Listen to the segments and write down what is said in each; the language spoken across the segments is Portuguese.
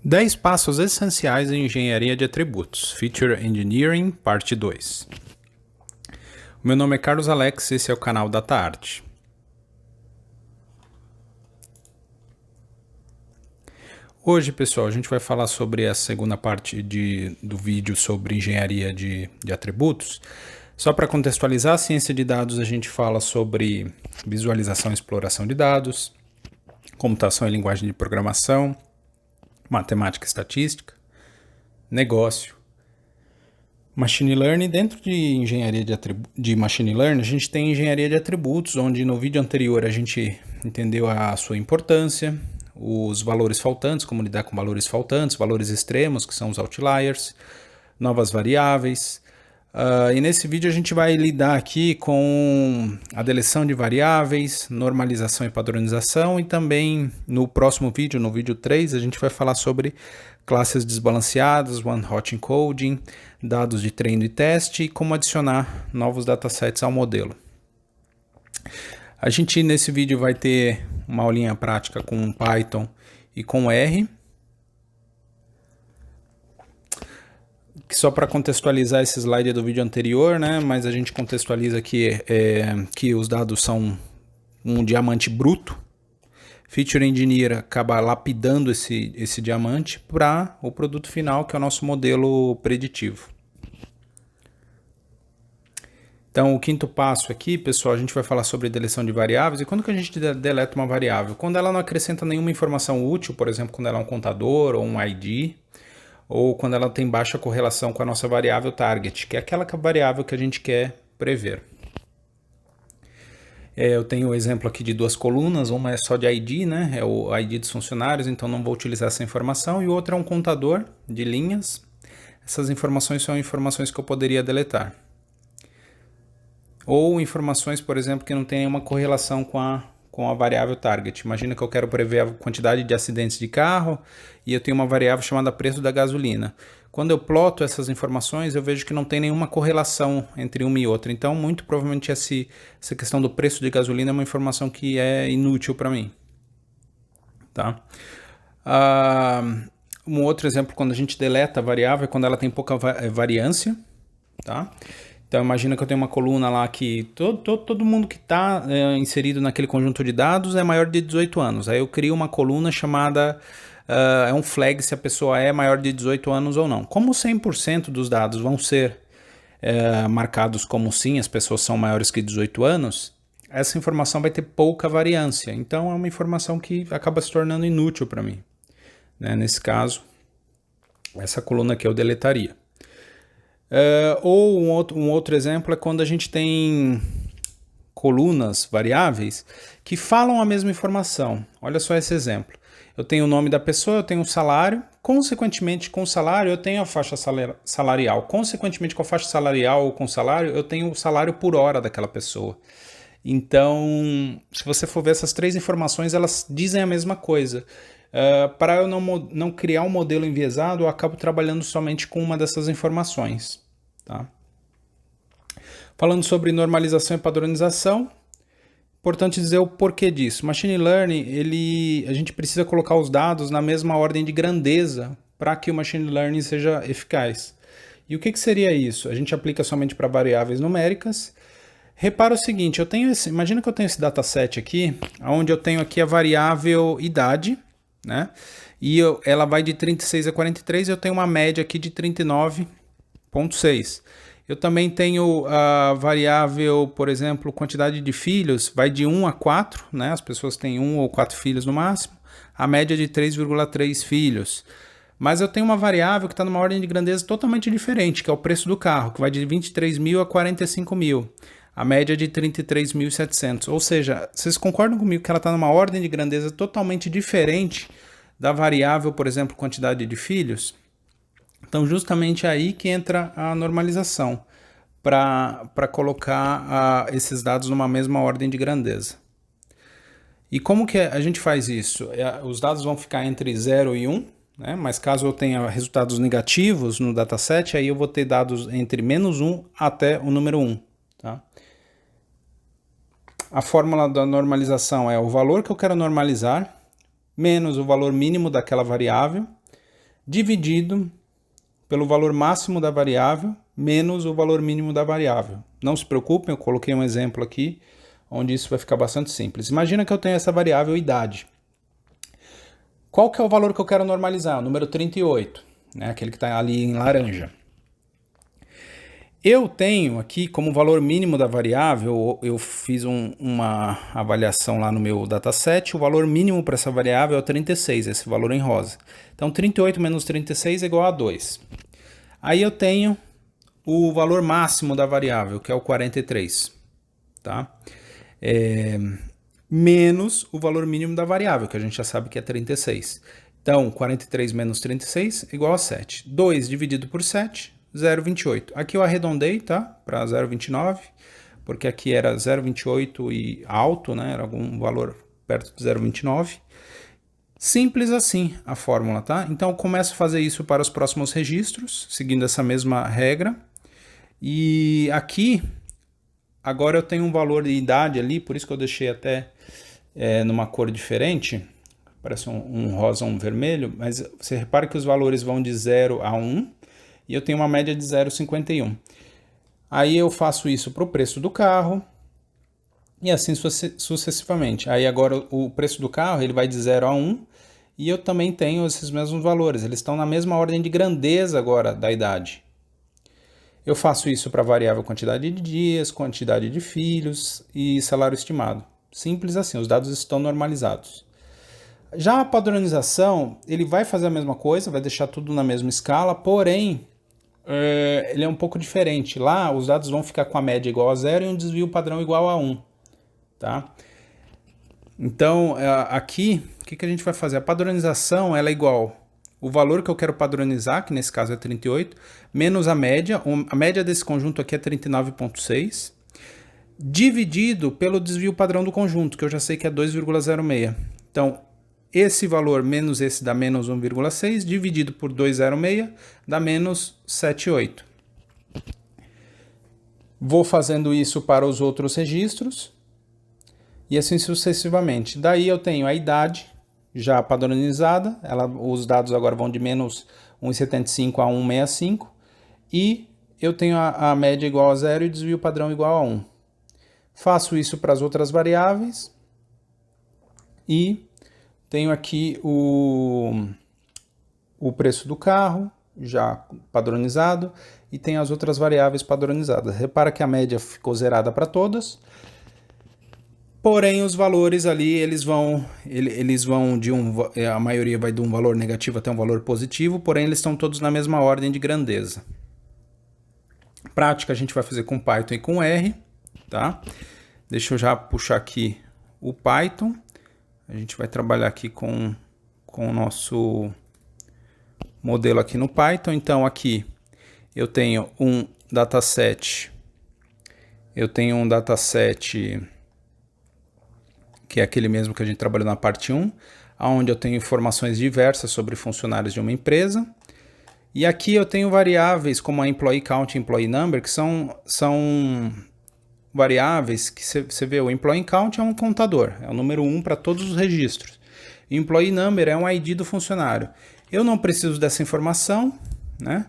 10 passos essenciais em engenharia de atributos, Feature Engineering, parte 2. Meu nome é Carlos Alex e esse é o canal DataArt. Hoje, pessoal, a gente vai falar sobre a segunda parte do vídeo sobre engenharia de atributos. Só para contextualizar, a ciência de dados a gente fala sobre visualização e exploração de dados, computação e linguagem de programação, matemática e estatística, negócio, machine learning. Dentro de engenharia de machine learning, a gente tem engenharia de atributos, onde no vídeo anterior a gente entendeu a sua importância, os valores faltantes, como lidar com valores faltantes, valores extremos, que são os outliers, novas variáveis. E nesse vídeo a gente vai lidar aqui com a deleção de variáveis, normalização e padronização, e também no próximo vídeo, no vídeo 3, a gente vai falar sobre classes desbalanceadas, one-hot encoding, dados de treino e teste e como adicionar novos datasets ao modelo. A gente nesse vídeo vai ter uma aulinha prática com Python e com R. Só para contextualizar esse slide do vídeo anterior, né? Mas a gente contextualiza aqui que os dados são um diamante bruto. Feature Engineer acaba lapidando esse diamante para o produto final, que é o nosso modelo preditivo. Então, o quinto passo aqui, pessoal, a gente vai falar sobre deleção de variáveis. E quando que a gente deleta uma variável? Quando ela não acrescenta nenhuma informação útil, por exemplo, quando ela é um contador ou um ID, ou quando ela tem baixa correlação com a nossa variável target, que é aquela variável que a gente quer prever. Eu tenho o exemplo aqui de duas colunas, uma é só de ID, né? É o ID dos funcionários, então não vou utilizar essa informação, e outra é um contador de linhas. Essas informações são informações que eu poderia deletar. Ou informações, por exemplo, que não tem nenhuma correlação com a variável target. Imagina que eu quero prever a quantidade de acidentes de carro e eu tenho uma variável chamada preço da gasolina. Quando eu ploto essas informações, eu vejo que não tem nenhuma correlação entre uma e outra. Então, muito provavelmente essa questão do preço de gasolina é uma informação que é inútil para mim. Tá? Um outro exemplo, quando a gente deleta a variável, é quando ela tem pouca variância. Tá? Então, imagina que eu tenho uma coluna lá que todo mundo que está inserido naquele conjunto de dados é maior de 18 anos. Aí eu crio uma coluna chamada, é um flag se a pessoa é maior de 18 anos ou não. Como 100% dos dados vão ser marcados como sim, as pessoas são maiores que 18 anos, essa informação vai ter pouca variância. Então, é uma informação que acaba se tornando inútil para mim. Né? Nesse caso, essa coluna aqui eu deletaria. Ou um outro exemplo é quando a gente tem colunas variáveis que falam a mesma informação. Olha só esse exemplo. Eu tenho o nome da pessoa, eu tenho o salário, consequentemente com o salário eu tenho a faixa salarial, consequentemente com a faixa salarial ou com o salário eu tenho o salário por hora daquela pessoa. Então, se você for ver essas três informações, elas dizem a mesma coisa. Para eu não criar um modelo enviesado, eu acabo trabalhando somente com uma dessas informações. Tá? Falando sobre normalização e padronização, importante dizer o porquê disso. Machine Learning, a gente precisa colocar os dados na mesma ordem de grandeza para que o Machine Learning seja eficaz. E o que seria isso? A gente aplica somente para variáveis numéricas. Repara o seguinte, imagina que eu tenho esse dataset aqui, onde eu tenho aqui a variável idade, né? E ela vai de 36 a 43, eu tenho uma média aqui de 39,6. Eu também tenho a variável, por exemplo, quantidade de filhos, vai de 1 a 4, né? As pessoas têm 1 ou 4 filhos no máximo, a média de 3,3 filhos. Mas eu tenho uma variável que está numa ordem de grandeza totalmente diferente, que é o preço do carro, que vai de 23.000 a 45.000. A média de 33.700. Ou seja, vocês concordam comigo que ela está numa ordem de grandeza totalmente diferente da variável, por exemplo, quantidade de filhos? Então, justamente aí que entra a normalização, para colocar esses dados numa mesma ordem de grandeza. E como que a gente faz isso? Os dados vão ficar entre 0 e 1, né? Mas caso eu tenha resultados negativos no dataset, aí eu vou ter dados entre -1 até o número 1. Tá? A fórmula da normalização é o valor que eu quero normalizar, menos o valor mínimo daquela variável, dividido pelo valor máximo da variável menos o valor mínimo da variável. Não se preocupem, eu coloquei um exemplo aqui onde isso vai ficar bastante simples. Imagina que eu tenho essa variável idade. Qual que é o valor que eu quero normalizar? O número 38, né? Aquele que está ali em laranja. Eu tenho aqui como valor mínimo da variável, eu fiz uma avaliação lá no meu dataset, o valor mínimo para essa variável é o 36, esse valor em rosa. Então 38 menos 36 é igual a 2. Aí eu tenho o valor máximo da variável, que é o 43, tá? Menos o valor mínimo da variável, que a gente já sabe que é 36. Então 43 menos 36 é igual a 7. 2 dividido por 7, 0,28. Aqui eu arredondei, tá? Para 0,29, porque aqui era 0,28 e alto, né? Era algum valor perto de 0,29. Simples assim a fórmula, tá? Então eu começo a fazer isso para os próximos registros, seguindo essa mesma regra. E aqui, agora eu tenho um valor de idade ali, por isso que eu deixei até numa cor diferente. Parece um rosa ou um vermelho, mas você repara que os valores vão de 0 a 1 e eu tenho uma média de 0,51. Aí eu faço isso para o preço do carro e assim sucessivamente. Aí agora o preço do carro ele vai de 0 a 1 e eu também tenho esses mesmos valores. Eles estão na mesma ordem de grandeza agora da idade. Eu faço isso para a variável quantidade de dias, quantidade de filhos e salário estimado. Simples assim, os dados estão normalizados. Já a padronização, ele vai fazer a mesma coisa, vai deixar tudo na mesma escala, porém, ele é um pouco diferente. Lá, os dados vão ficar com a média igual a 0 e um desvio padrão igual a 1. Tá? Então, aqui, o que a gente vai fazer? A padronização ela é igual o valor que eu quero padronizar, que nesse caso é 38, menos a média. A média desse conjunto aqui é 39,6, dividido pelo desvio padrão do conjunto, que eu já sei que é 2,06. Então, esse valor menos esse dá menos 1,6, dividido por 2,06 dá menos 7,8. Vou fazendo isso para os outros registros e assim sucessivamente. Daí eu tenho a idade já padronizada, os dados agora vão de menos 1,75 a 1,65 e eu tenho a média igual a 0 e o desvio padrão igual a 1. Faço isso para as outras variáveis e tenho aqui o preço do carro já padronizado e tem as outras variáveis padronizadas. Repara que a média ficou zerada para todas. Porém, os valores ali, eles vão de a maioria vai de um valor negativo até um valor positivo, porém eles estão todos na mesma ordem de grandeza. Prática a gente vai fazer com Python e com R, tá? Deixa eu já puxar aqui o Python. A gente vai trabalhar aqui com o nosso modelo aqui no Python. Então aqui eu tenho um dataset. Que é aquele mesmo que a gente trabalhou na parte 1, onde eu tenho informações diversas sobre funcionários de uma empresa. E aqui eu tenho variáveis como a employee count e employee number, que são variáveis que você vê, o employee count é um contador, é o número 1 para todos os registros. E o employee number é um ID do funcionário. Eu não preciso dessa informação, né?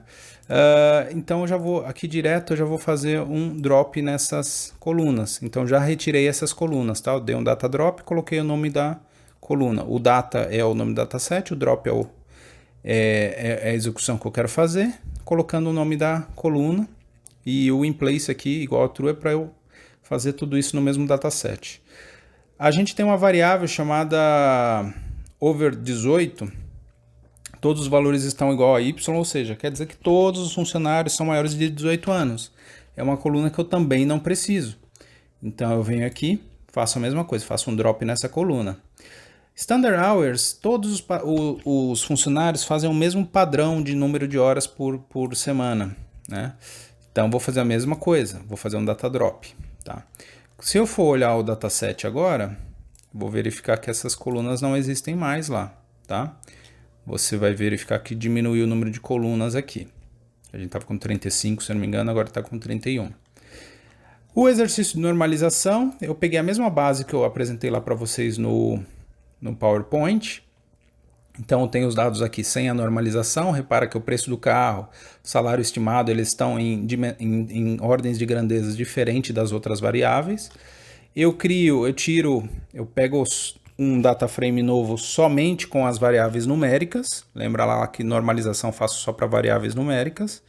Então eu já vou aqui direto, eu já vou fazer um drop nessas colunas. Então já retirei essas colunas, tá? Eu dei um data drop, coloquei o nome da coluna. O data é o nome do dataset, o drop é a execução que eu quero fazer, colocando o nome da coluna e o in place aqui igual a true é para eu fazer tudo isso no mesmo dataset. A gente tem uma variável chamada over 18. Todos os valores estão igual a y, ou seja, quer dizer que todos os funcionários são maiores de 18 anos. É uma coluna que eu também não preciso. Então eu venho aqui, faço a mesma coisa, faço um drop nessa coluna. Standard Hours, todos os funcionários fazem o mesmo padrão de número de horas por semana, né? Então vou fazer a mesma coisa, vou fazer um data drop, tá? Se eu for olhar o dataset agora, vou verificar que essas colunas não existem mais lá, tá? Você vai verificar que diminuiu o número de colunas aqui. A gente estava com 35, se eu não me engano, agora está com 31. O exercício de normalização, eu peguei a mesma base que eu apresentei lá para vocês no PowerPoint. Então eu tenho os dados aqui sem a normalização. Repara que o preço do carro, o salário estimado, eles estão em ordens de grandeza diferente das outras variáveis. Eu pego um data frame novo somente com as variáveis numéricas. Lembra lá que normalização eu faço só para variáveis numéricas.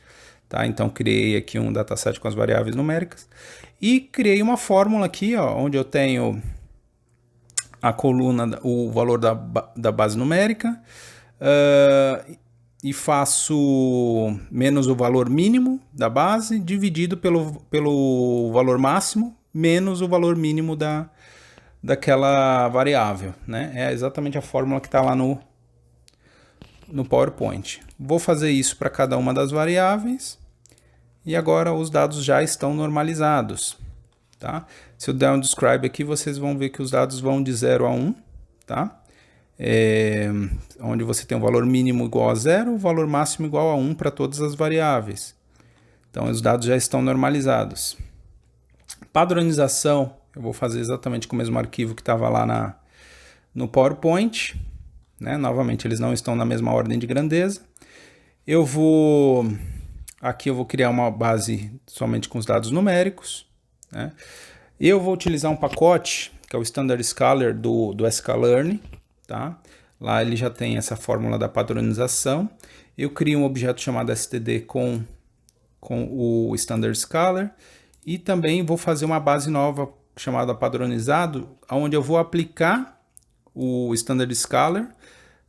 Tá? Então criei aqui um dataset com as variáveis numéricas. E criei uma fórmula aqui, ó, onde eu tenho a coluna, o valor da base numérica, e faço menos o valor mínimo da base, dividido pelo valor máximo, menos o valor mínimo daquela variável. Né? É exatamente a fórmula que está lá no PowerPoint. Vou fazer isso para cada uma das variáveis, e agora os dados já estão normalizados. Tá? Se eu der um describe aqui, vocês vão ver que os dados vão de 0 a 1, tá? Onde você tem o valor mínimo igual a 0, o valor máximo igual a 1 para todas as variáveis. Então, os dados já estão normalizados. Padronização, eu vou fazer exatamente com o mesmo arquivo que estava lá no PowerPoint. Né? Novamente, eles não estão na mesma ordem de grandeza. Aqui eu vou criar uma base somente com os dados numéricos. Né? Eu vou utilizar um pacote que é o Standard Scalar do sklearn, tá? Lá ele já tem essa fórmula da padronização. Eu crio um objeto chamado std com o Standard Scalar e também vou fazer uma base nova chamada padronizado, onde eu vou aplicar o Standard Scalar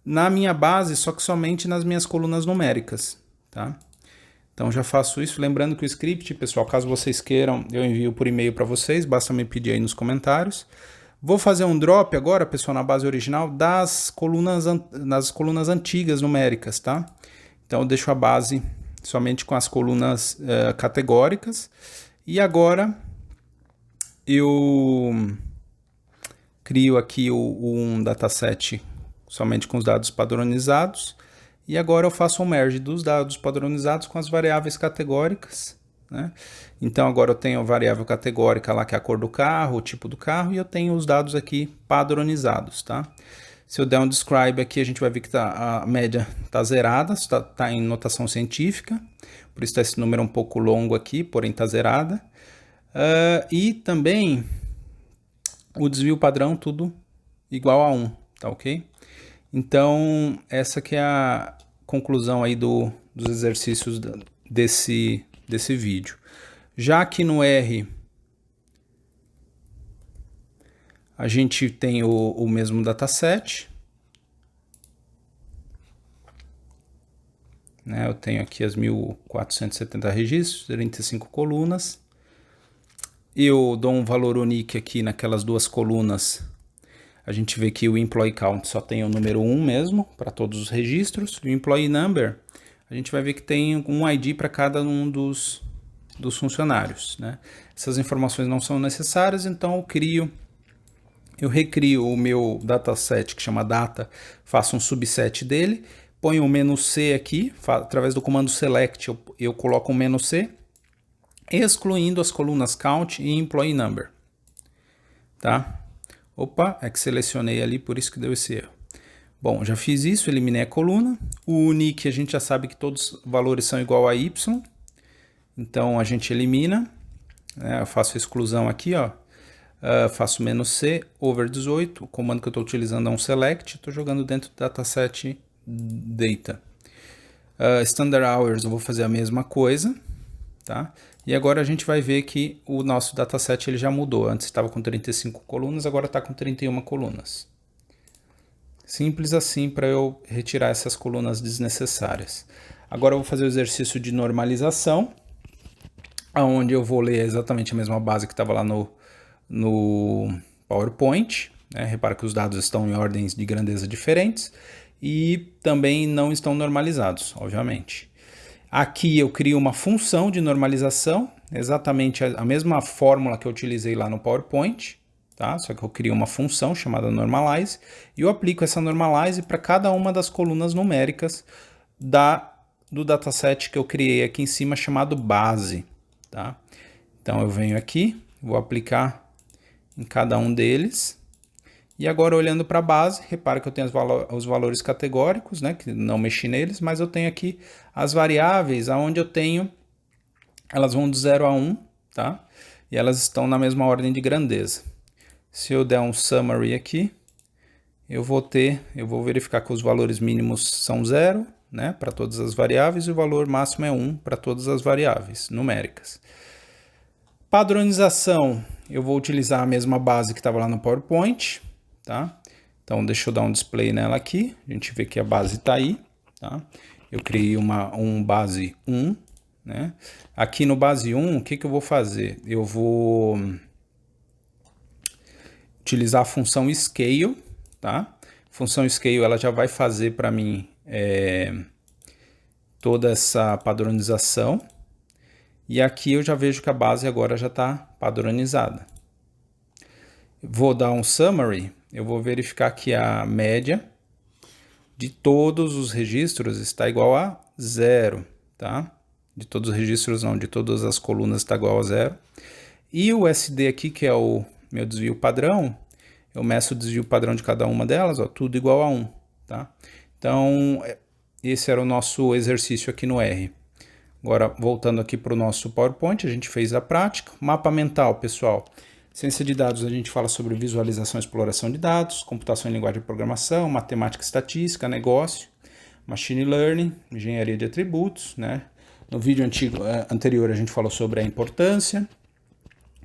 na minha base, só que somente nas minhas colunas numéricas, tá? Então já faço isso, lembrando que o script, pessoal, caso vocês queiram, eu envio por e-mail para vocês, basta me pedir aí nos comentários. Vou fazer um drop agora, pessoal, na base original das colunas antigas numéricas, tá? Então eu deixo a base somente com as colunas categóricas. E agora eu crio aqui um dataset somente com os dados padronizados. E agora eu faço um merge dos dados padronizados com as variáveis categóricas. Né? Então agora eu tenho a variável categórica lá, que é a cor do carro, o tipo do carro, e eu tenho os dados aqui padronizados. Tá? Se eu der um describe aqui, a gente vai ver que a média está zerada, está em notação científica, por isso está esse número um pouco longo aqui, porém está zerada. E também o desvio padrão tudo igual a 1, tá ok? Então, essa que é a conclusão aí dos exercícios desse vídeo. Já aqui no R, a gente tem o mesmo dataset. Né? Eu tenho aqui as 1470 registros, 35 colunas. Eu dou um valor unique aqui naquelas duas colunas. A gente vê que o Employee Count só tem o número 1 mesmo, para todos os registros. O Employee Number, a gente vai ver que tem um ID para cada um dos funcionários. Né? Essas informações não são necessárias, então eu recrio o meu dataset, que chama data, faço um subset dele, ponho o "-c aqui, através do comando select eu coloco um "-c, excluindo as colunas count e employee number. Tá? Opa, é que selecionei ali, por isso que deu esse erro. Bom, já fiz isso, eliminei a coluna. O unique, a gente já sabe que todos os valores são igual a y. Então, a gente elimina. Né? Eu faço a exclusão aqui, ó. Faço "-c, over 18. O comando que eu estou utilizando é um select. Estou jogando dentro do dataset data. Standard hours, eu vou fazer a mesma coisa. Tá? E agora a gente vai ver que o nosso dataset ele já mudou. Antes estava com 35 colunas, agora está com 31 colunas. Simples assim para eu retirar essas colunas desnecessárias. Agora eu vou fazer o exercício de normalização, onde eu vou ler exatamente a mesma base que estava lá no PowerPoint. Né? Repara que os dados estão em ordens de grandeza diferentes e também não estão normalizados, obviamente. Aqui eu crio uma função de normalização, exatamente a mesma fórmula que eu utilizei lá no PowerPoint, tá? Só que eu crio uma função chamada normalize e eu aplico essa normalize para cada uma das colunas numéricas do dataset que eu criei aqui em cima, chamado base. Tá? Então eu venho aqui, vou aplicar em cada um deles E agora olhando para a base, repara que eu tenho os valores categóricos, né, que não mexi neles, mas eu tenho aqui as variáveis, aonde eu tenho, elas vão do 0 a 1, tá? E elas estão na mesma ordem de grandeza. Se eu der um summary aqui, eu vou verificar que os valores mínimos são 0, né, para todas as variáveis, e o valor máximo é 1 para todas as variáveis numéricas. Padronização, eu vou utilizar a mesma base que estava lá no PowerPoint, tá? Então, deixa eu dar um display nela aqui, a gente vê que a base está aí, tá? Eu criei um base 1, né? Aqui no base 1, o que eu vou fazer? Eu vou utilizar a função scale, tá? Função scale, ela já vai fazer para mim toda essa padronização. E aqui eu já vejo que a base agora já está padronizada. Vou dar um summary, eu vou verificar que a média de todos os registros está igual a 0, tá? De todos os registros não, de todas as colunas está igual a 0. E o SD aqui, que é o meu desvio padrão, eu meço o desvio padrão de cada uma delas, ó, tudo igual a 1, tá? Então, esse era o nosso exercício aqui no R. Agora, voltando aqui para o nosso PowerPoint, a gente fez a prática. Mapa mental, pessoal. Ciência de dados, a gente fala sobre visualização e exploração de dados, computação em linguagem de programação, matemática e estatística, negócio, machine learning, engenharia de atributos, né? No vídeo anterior, a gente falou sobre a importância,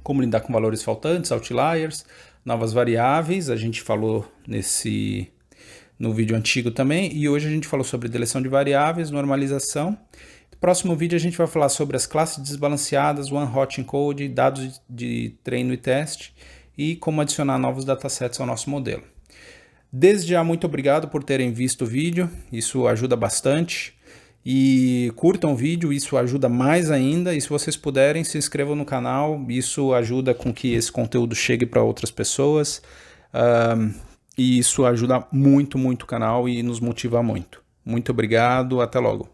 como lidar com valores faltantes, outliers, novas variáveis, a gente falou no vídeo antigo também, e hoje a gente falou sobre deleção de variáveis, normalização. No próximo vídeo a gente vai falar sobre as classes desbalanceadas, one hot encode, dados de treino e teste, e como adicionar novos datasets ao nosso modelo. Desde já, muito obrigado por terem visto o vídeo, isso ajuda bastante. E curtam o vídeo, isso ajuda mais ainda. E se vocês puderem, se inscrevam no canal, isso ajuda com que esse conteúdo chegue para outras pessoas. E isso ajuda muito, muito o canal e nos motiva muito. Muito obrigado, até logo.